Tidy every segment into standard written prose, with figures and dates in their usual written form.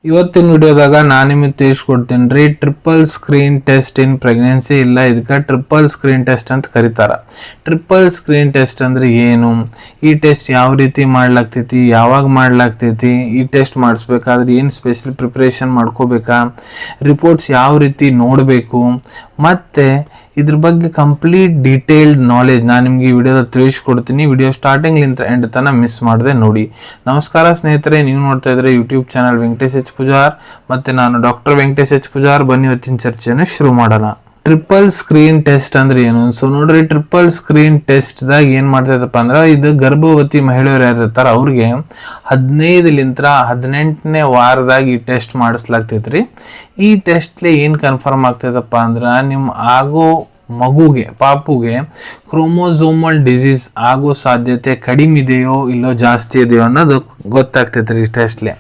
ಇವತ್ತಿನ ವಿಡಿಯೋದಾಗ ನಾನು ನಿಮಗೆ ತಿಳಿಸ್ಕೊಡ್ತೀನಿ ರೀ triple screen test in pregnancy. ಇಲ್ಲ ಇದಕ್ಕೆ ಟ್ರಿಪಲ್ ಸ್ಕ್ರೀನ್ ಟೆಸ್ಟ್ ಅಂತ ಕರೀತಾರೆ. ಟ್ರಿಪಲ್ ಸ್ಕ್ರೀನ್ ಟೆಸ್ಟ್ ಅಂದ್ರೆ ಏನು, ಈ ಟೆಸ್ಟ್ ಯಾವ ರೀತಿ ಮಾಡ್ಲಾಗ್ತೈತಿ, ಯಾವಾಗ ಮಾಡ್ಲಾಗ್ತೈತಿ, ಈ ಟೆಸ್ಟ್ ಮಾಡಿಸ್ಬೇಕಾದ್ರೆ ಏನು ಸ್ಪೆಷಲ್ ಪ್ರಿಪ್ರೇಷನ್ ಮಾಡ್ಕೋಬೇಕಾ, ರಿಪೋರ್ಟ್ಸ್ ಯಾವ ರೀತಿ ನೋಡಬೇಕು, ಮತ್ತು ಇದ್ರ ಬಗ್ಗೆ ಕಂಪ್ಲೀಟ್ ಡೀಟೇಲ್ಡ್ ನಾಲೆಜ್ ನಾನು ನಿಮ್ಗೆ ಈ ವಿಡಿಯೋದಲ್ಲಿ ತಿಳಿಸ್ಕೊಡ್ತೀನಿ. ವಿಡಿಯೋ ಸ್ಟಾರ್ಟಿಂಗ್ಲಿಂದ ಎಂಡ್ ತನಕ ಮಿಸ್ ಮಾಡದೆ ನೋಡಿ. ನಮಸ್ಕಾರ ಸ್ನೇಹಿತರೆ, ನೀವು ನೋಡ್ತಾ ಇದ್ರೆ YouTube channel Venkatesh H Pujar, ಮತ್ತೆ ನಾನು ಡಾಕ್ಟರ್ ವೆಂಕಟೇಶ್ ಎಚ್ ಪೂಜಾರ್. ಬನ್ನಿ ಇವತ್ತಿನ ಚರ್ಚೆಯನ್ನು ಶುರು ಮಾಡೋಣ. ಟ್ರಿಪಲ್ ಸ್ಕ್ರೀನ್ ಟೆಸ್ಟ್ ಅಂದ್ರೆ ಏನು? ಸೊ ನೋಡ್ರಿ, ಟ್ರಿಪಲ್ ಸ್ಕ್ರೀನ್ ಟೆಸ್ಟ್ ದಾಗ ಏನ್ ಮಾಡ್ತೈತಪ್ಪ ಅಂದ್ರೆ, ಇದು ಗರ್ಭವತಿ ಮಹಿಳೆಯರು ಯಾರಿರ್ತಾರ ಅವ್ರಿಗೆ 15-18ನೇ ವಾರದಾಗ ಈ ಟೆಸ್ಟ್ ಮಾಡಿಸ್ಲಾಗ್ತೈತ್ರಿ. ಈ ಟೆಸ್ಟ್ಲೆ ಏನು ಕನ್ಫರ್ಮ್ ಆಗ್ತೈತಪ್ಪ ಅಂದ್ರೆ, ನಿಮ್ಮ ಆಗೋ ಮಗುಗೆ, ಪಾಪುಗೆ ಕ್ರೋಮೋಸೋಮಲ್ ಡಿಸೀಸ್ ಆಗೋ ಸಾಧ್ಯತೆ ಕಡಿಮೆ ಇದೆಯೋ ಇಲ್ಲೋ ಜಾಸ್ತಿ ಇದೆಯೋ ಅನ್ನೋದು ಗೊತ್ತಾಗ್ತೈತ್ರಿ ಈ ಟೆಸ್ಟ್ಲೆ.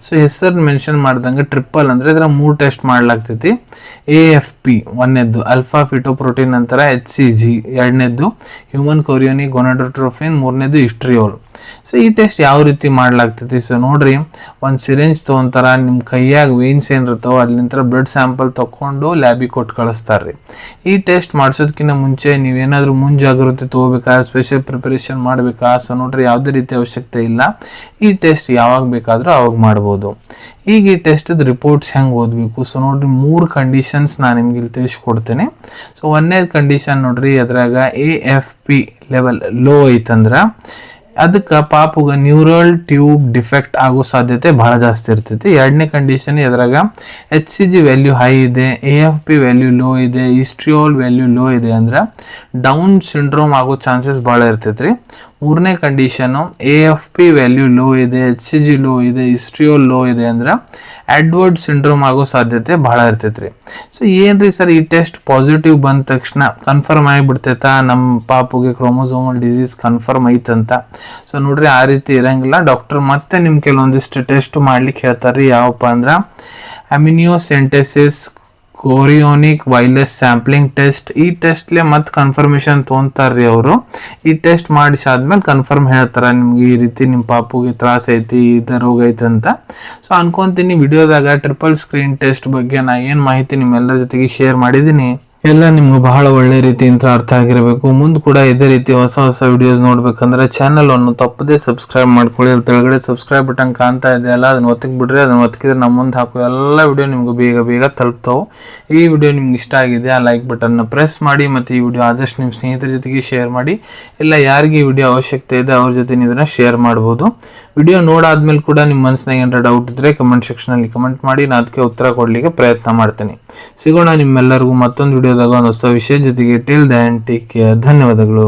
ಸೊ ಹೆಸರು ಮೆನ್ಷನ್ ಮಾಡ್ದಂಗೆ ಟ್ರಿಪಲ್ ಅಂದ್ರೆ ಇದರ 3 ಟೆಸ್ಟ್ ಮಾಡ್ಲಾಗ್ತೈತಿ. AFP ಒಂದನೇದ್ದು ಅಲ್ಫಾ ಫಿಟೋಪ್ರೋಟೀನ್, ನಂತರ HCG ಎರಡನೇದ್ದು ಹ್ಯೂಮನ್ ಕೊರಿಯೋನಿಕ್ ಗೋನಾಡೋಟ್ರೋಪಿನ್, ಮೂರನೇದು ಇಸ್ಟ್ರಿಯೋಲ್. ಸೊ ಈ ಟೆಸ್ಟ್ ಯಾವ ರೀತಿ ಮಾಡ್ಲಾಗ್ತೈತಿ? ಸೊ ನೋಡ್ರಿ, ಒಂದು ಸಿರಿಂಜ್ ತೊಗೊಂತಾರ, ನಿಮ್ಮ ಕೈಯಾಗ ವೇನ್ಸ್ ಏನಿರ್ತಾವ ಅಲ್ಲಿಂದ ಬ್ಲಡ್ ಸ್ಯಾಂಪಲ್ ತೊಗೊಂಡು ಲ್ಯಾಬಿಗೆ ಕೊಟ್ಟು ಕಳಿಸ್ತಾರ್ರಿ. ಈ ಟೆಸ್ಟ್ ಮಾಡಿಸೋದಕ್ಕಿಂತ ಮುಂಚೆ ನೀವೇನಾದರೂ ಮುಂಜಾಗ್ರತೆ ತೊಗೋಬೇಕಾ, ಸ್ಪೆಷಲ್ ಪ್ರಿಪರೇಷನ್ ಮಾಡಬೇಕಾ? ಸೊ ನೋಡ್ರಿ, ಯಾವುದೇ ರೀತಿ ಅವಶ್ಯಕತೆ ಇಲ್ಲ. ಈ ಟೆಸ್ಟ್ ಯಾವಾಗ ಬೇಕಾದರೂ ಅವಾಗ ಮಾಡ್ಬೋದು. ಈಗ ಈ ಟೆಸ್ಟದ ರಿಪೋರ್ಟ್ಸ್ ಹೆಂಗೆ ಓದಬೇಕು? ಸೊ ನೋಡ್ರಿ, 3 ಕಂಡೀಷನ್ಸ್ ನಾನು ನಿಮ್ಗೆ ಇಲ್ಲಿ ತಿಳಿಸ್ಕೊಡ್ತೇನೆ. ಸೊ ಒಂದನೇದು ಕಂಡೀಷನ್ ನೋಡ್ರಿ, ಅದ್ರಾಗ AFP ಲೆವೆಲ್ ಲೋ ಐತಂದ್ರೆ ಅದಕ್ಕೆ ಪಾಪುಗೆ ನ್ಯೂರಲ್ ಟ್ಯೂಬ್ ಡಿಫೆಕ್ಟ್ ಆಗೋ ಸಾಧ್ಯತೆ ಭಾಳ ಜಾಸ್ತಿ ಇರ್ತೈತಿ. ಎರಡನೇ ಕಂಡೀಷನ್, ಅದ್ರಾಗ HCG ವ್ಯಾಲ್ಯೂ ಹೈ ಇದೆ, AFP ವ್ಯಾಲ್ಯೂ ಲೋ ಇದೆ, ಇಸ್ಟ್ರಿಯೋಲ್ ವ್ಯಾಲ್ಯೂ ಲೋ ಇದೆ ಅಂದ್ರೆ ಡೌನ್ ಸಿಂಡ್ರೋಮ್ ಆಗೋ ಚಾನ್ಸಸ್ ಭಾಳ ಇರ್ತೈತಿ ರೀ. ಮೂರನೇ ಕಂಡೀಷನು, AFP ವ್ಯಾಲ್ಯೂ ಲೋ ಇದೆ, HCG ಲೋ ಇದೆ, ಇಸ್ಟ್ರಿಯೋಲ್ ಲೋ ಇದೆ ಅಂದ್ರೆ ಅಡ್ವರ್ಡ್ ಸಿಂಡ್ರೋಮ್ ಆಗೋ ಸಾಧ್ಯತೆ ಭಾಳ ಇರ್ತೈತಿ ರೀ. ಸೊ ಏನ್ರಿ ಸರ್, ಈ ಟೆಸ್ಟ್ ಪಾಸಿಟಿವ್ ಬಂದ ತಕ್ಷಣ ಕನ್ಫರ್ಮ್ ಆಗಿಬಿಡ್ತೈತಾ ನಮ್ಮ ಪಾಪುಗೆ ಕ್ರೋಮೋಸೋಮಲ್ ಡಿಸೀಸ್ ಕನ್ಫರ್ಮ್ ಐತಂತ? ಸೊ ನೋಡ್ರಿ, ಆ ರೀತಿ ಇರಂಗಿಲ್ಲ. ಡಾಕ್ಟರ್ ಮತ್ತೆ ನಿಮ್ಗೆ ಕೆಲವೊಂದಿಷ್ಟು ಟೆಸ್ಟ್ ಮಾಡ್ಲಿಕ್ಕೆ ಹೇಳ್ತಾರೆ. ಯಾವಪ್ಪ ಅಂದ್ರೆ ಅಮಿನಿಯೋಸೆಂಟೆಸಿಸ್ ಕೊರಿಯೋನಿಕ್ ವೈರಸ್ ಸ್ಯಾಂಪ್ಲಿಂಗ್ ಟೆಸ್ಟ್. ಈ ಟೆಸ್ಟ್ಲೆ ಮತ್ತೆ ಕನ್ಫರ್ಮೇಷನ್ ತೊಗೊಂತಾರ್ರಿ ಅವರು. ಈ ಟೆಸ್ಟ್ ಮಾಡಿಸಾದ್ಮೇಲೆ ಕನ್ಫರ್ಮ್ ಹೇಳ್ತಾರೆ ನಿಮ್ಗೆ ಈ ರೀತಿ ನಿಮ್ಮ ಪಾಪುಗೆ ತ್ರಾಸ ಐತಿ, ಇದ ರೋಗ ಐತೆ ಅಂತ. ಸೊ ಅನ್ಕೊಂತೀನಿ ವಿಡಿಯೋದಾಗ ಟ್ರಿಪಲ್ ಸ್ಕ್ರೀನ್ ಟೆಸ್ಟ್ ಬಗ್ಗೆ ನಾ ಏನು ಮಾಹಿತಿ ನಿಮ್ಮೆಲ್ಲರ ಜೊತೆಗೆ ಶೇರ್ ಮಾಡಿದ್ದೀನಿ ಎಲ್ಲ ನಿಮ್ಗೆ ಬಹಳ ಒಳ್ಳೆ ರೀತಿಯಿಂದ ಅರ್ಥ ಆಗಿರಬೇಕು. ಮುಂದೆ ಕೂಡ ಇದೇ ರೀತಿ ಹೊಸ ಹೊಸ ವಿಡಿಯೋಸ್ ನೋಡ್ಬೇಕಂದ್ರೆ ಚಾನಲ್ ಅನ್ನು ತಪ್ಪದೇ ಸಬ್ಸ್ಕ್ರೈಬ್ ಮಾಡ್ಕೊಳ್ಳಿ. ಅಲ್ಲಿ ಕೆಳಗಡೆ ಸಬ್ಸ್ಕ್ರೈಬ್ ಬಟನ್ ಕಾಣ್ತಾ ಇದೆಯಲ್ಲ, ಅದನ್ನ ಒತ್ತಿಗೆ ಬಿಡ್ರಿ. ಅದನ್ನ ಒತ್ತಿದ್ರೆ ನಮ್ಮ ಮುಂದೆ ಹಾಕೋ ಎಲ್ಲ ವಿಡಿಯೋ ನಿಮ್ಗೆ ಬೇಗ ಬೇಗ ತಲುಪ್ತಾವೆ. ಈ ವಿಡಿಯೋ ನಿಮ್ಗೆ ಇಷ್ಟ ಆಗಿದೆ ಆ ಲೈಕ್ ಬಟನ್ನ ಪ್ರೆಸ್ ಮಾಡಿ, ಮತ್ತು ಈ ವಿಡಿಯೋ ಆದಷ್ಟು ನಿಮ್ಮ ಸ್ನೇಹಿತರ ಜೊತೆಗೆ ಶೇರ್ ಮಾಡಿ. ಇಲ್ಲ ಯಾರಿಗೆ ಈ ವಿಡಿಯೋ ಅವಶ್ಯಕತೆ ಇದೆ ಅವ್ರ ಜೊತೆ ನೀವು ಇದನ್ನ ಶೇರ್ ಮಾಡ್ಬೋದು. ವಿಡಿಯೋ ನೋಡಾದ್ಮೇಲೆ ಕೂಡ ನಿಮ್ಮ ಮನಸ್ಸಿನಾಗ ಏನಾರ ಡೌಟ್ ಇದ್ರೆ ಕಮೆಂಟ್ ಸೆಕ್ಷನಲ್ಲಿ ಕಮೆಂಟ್ ಮಾಡಿ, ನಾನು ಅದಕ್ಕೆ ಉತ್ತರ ಕೊಡಲಿಕ್ಕೆ ಪ್ರಯತ್ನ ಮಾಡ್ತೀನಿ. ಸಿಗೋಣ ನಿಮ್ಮೆಲ್ಲರಿಗೂ ಮತ್ತೊಂದು ವಿಡಿಯೋದಾಗ ಒಂದು ಹೊಸ ವಿಷಯ ಜೊತೆಗೆ. Till then take care. ಧನ್ಯವಾದಗಳು.